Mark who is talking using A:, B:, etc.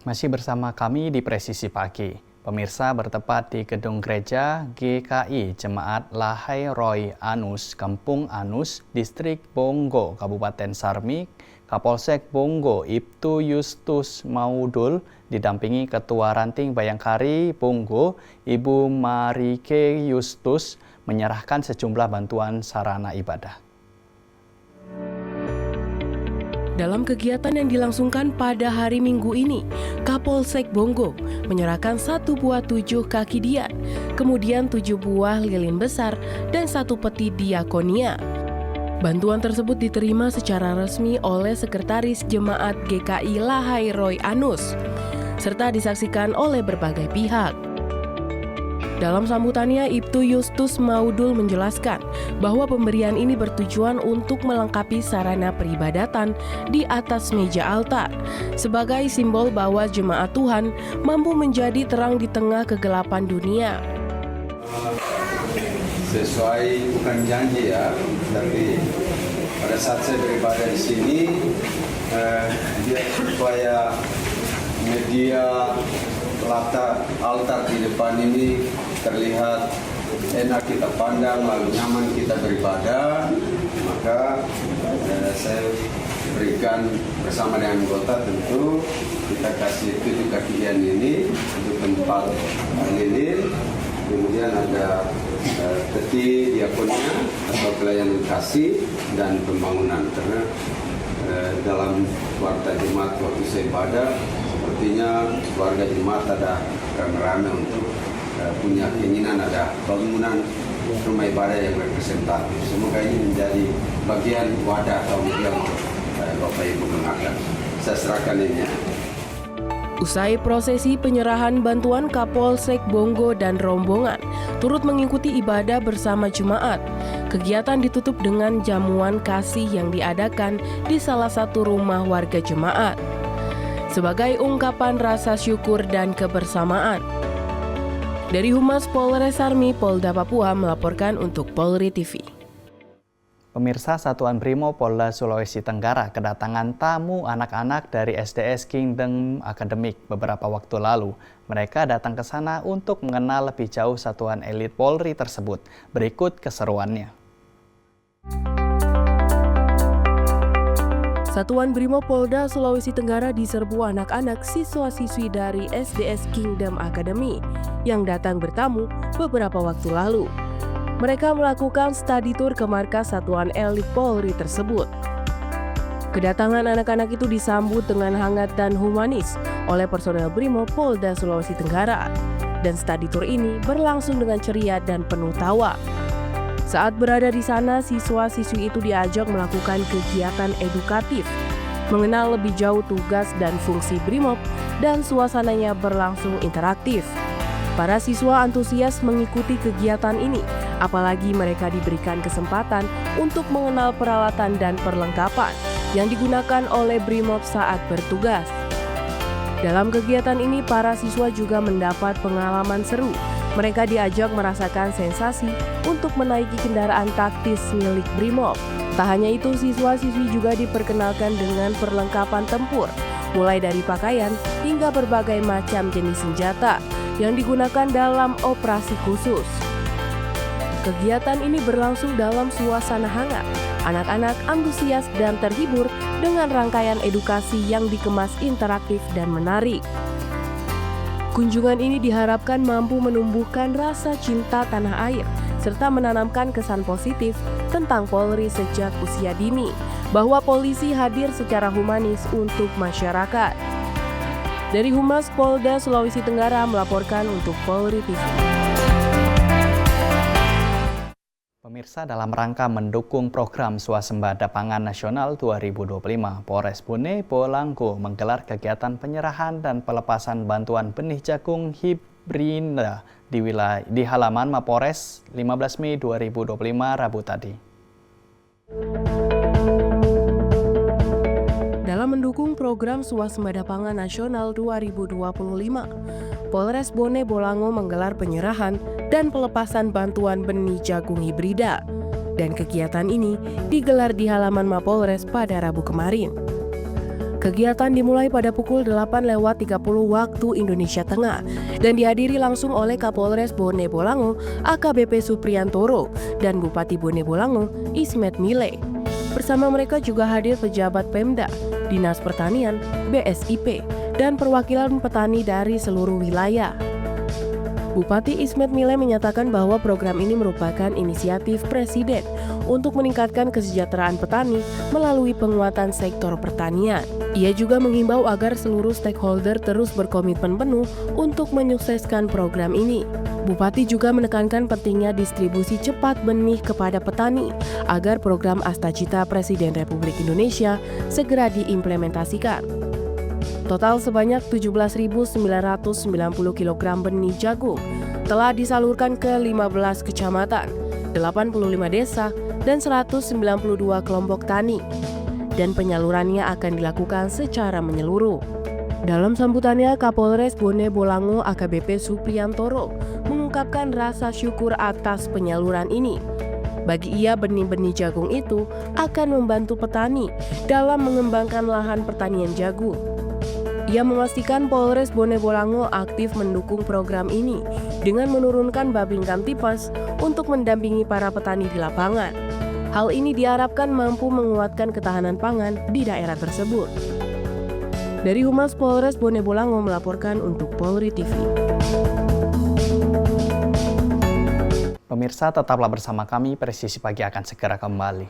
A: Masih bersama kami di Presisi Pagi. Pemirsa, bertepat di gedung gereja GKI Jemaat Lahai Roy Anus, Kampung Anus, Distrik Bonggo, Kabupaten Sarmi, Kapolsek Bonggo, Ibtu Yustus Maudul, didampingi Ketua Ranting Bayangkari Bonggo, Ibu Marike Yustus, menyerahkan sejumlah bantuan sarana ibadah.
B: Dalam kegiatan yang dilangsungkan pada hari Minggu ini, Kapolsek Bonggo menyerahkan 1 buah 7 kaki dian, kemudian 7 buah lilin besar, dan 1 peti diakonia. Bantuan tersebut diterima secara resmi oleh Sekretaris Jemaat GKI Lahai Roy Anus, serta disaksikan oleh berbagai pihak. Dalam sambutannya, Ibtu Yustus Maudul menjelaskan bahwa pemberian ini bertujuan untuk melengkapi sarana peribadatan di atas meja altar sebagai simbol bahwa jemaat Tuhan mampu menjadi terang di tengah kegelapan dunia.
C: Sesuai bukan janji ya, tapi pada saat saya beribadah di sini, dia supaya media altar di depan ini terlihat enak kita pandang, lalu nyaman kita beribadah, maka saya berikan bersama dengan anggota, tentu kita kasih 7 kakian ini untuk tempat lilin, kemudian ada peti diakonia atau pelayanan kasih dan pembangunan, karena dalam warta jemaat waktu saya ibadah sepertinya keluarga jemaat ada rame-rame untuk punya keinginan ada bangunan rumah ibadah yang representatif. Semoga ini menjadi bagian wadah atau media untuk Bapak Ibu gunakan. Saya serahkan ini ya.
B: Usai prosesi penyerahan bantuan, Kapolsek Bonggo dan rombongan turut mengikuti ibadah bersama jemaat. Kegiatan ditutup dengan jamuan kasih yang diadakan di salah satu rumah warga jemaat sebagai ungkapan rasa syukur dan kebersamaan. Dari Humas Polres Sarmi, Polda Papua melaporkan untuk Polri TV.
A: Pemirsa, Satuan Brimo Polda Sulawesi Tenggara kedatangan tamu anak-anak dari SDS Kingdom Academic beberapa waktu lalu. Mereka datang ke sana untuk mengenal lebih jauh satuan elit Polri tersebut. Berikut keseruannya.
B: Satuan Brimo Polda Sulawesi Tenggara diserbu anak-anak siswa-siswi dari SDS Kingdom Academy yang datang bertamu beberapa waktu lalu. Mereka melakukan study tour ke markas satuan elit Polri tersebut. Kedatangan anak-anak itu disambut dengan hangat dan humanis oleh personel Brimo Polda Sulawesi Tenggara. Dan study tour ini berlangsung dengan ceria dan penuh tawa. Saat berada di sana, siswa-siswi itu diajak melakukan kegiatan edukatif, mengenal lebih jauh tugas dan fungsi Brimob, dan suasananya berlangsung interaktif. Para siswa antusias mengikuti kegiatan ini, apalagi mereka diberikan kesempatan untuk mengenal peralatan dan perlengkapan yang digunakan oleh Brimob saat bertugas. Dalam kegiatan ini, para siswa juga mendapat pengalaman seru. Mereka diajak merasakan sensasi untuk menaiki kendaraan taktis milik Brimob. Tak hanya itu, siswa-siswi juga diperkenalkan dengan perlengkapan tempur, mulai dari pakaian hingga berbagai macam jenis senjata yang digunakan dalam operasi khusus. Kegiatan ini berlangsung dalam suasana hangat. Anak-anak antusias dan terhibur dengan rangkaian edukasi yang dikemas interaktif dan menarik. Kunjungan ini diharapkan mampu menumbuhkan rasa cinta tanah air, serta menanamkan kesan positif tentang Polri sejak usia dini, bahwa polisi hadir secara humanis untuk masyarakat. Dari Humas Polda Sulawesi Tenggara melaporkan untuk Polri TV.
A: Pemirsa, dalam rangka mendukung program Swasembada Pangan Nasional 2025, Polres Bone Bolango menggelar kegiatan penyerahan dan pelepasan bantuan benih jagung hibrinda di halaman Mapores 15 Mei 2025 Rabu tadi.
B: Dalam mendukung program Swasembada Pangan Nasional 2025, Polres Bone Bolango menggelar penyerahan dan pelepasan bantuan benih jagung hibrida. Dan kegiatan ini digelar di halaman Mapolres pada Rabu kemarin. Kegiatan dimulai pada pukul 8.30 waktu Indonesia Tengah dan dihadiri langsung oleh Kapolres Bone Bolango AKBP Supriyantoro dan Bupati Bone Bolango Ismet Mile. Bersama mereka juga hadir pejabat Pemda, Dinas Pertanian, BSIP, dan perwakilan petani dari seluruh wilayah. Bupati Ismet Mile menyatakan bahwa program ini merupakan inisiatif Presiden untuk meningkatkan kesejahteraan petani melalui penguatan sektor pertanian. Ia juga menghimbau agar seluruh stakeholder terus berkomitmen penuh untuk menyukseskan program ini. Bupati juga menekankan pentingnya distribusi cepat benih kepada petani agar program Astacita Presiden Republik Indonesia segera diimplementasikan. Total sebanyak 17.990 kg benih jagung telah disalurkan ke 15 kecamatan, 85 desa, dan 192 kelompok tani. Dan penyalurannya akan dilakukan secara menyeluruh. Dalam sambutannya, Kapolres Bone Bolango AKBP Supriyantoro mengungkapkan rasa syukur atas penyaluran ini. Bagi ia, benih-benih jagung itu akan membantu petani dalam mengembangkan lahan pertanian jagung. Ia memastikan Polres Bone Bolango aktif mendukung program ini dengan menurunkan Babin Kamtipmas untuk mendampingi para petani di lapangan. Hal ini diharapkan mampu menguatkan ketahanan pangan di daerah tersebut. Dari Humas Polres Bone Bolango melaporkan untuk Polri TV.
A: Pemirsa, tetaplah bersama kami, Presisi Pagi akan segera kembali.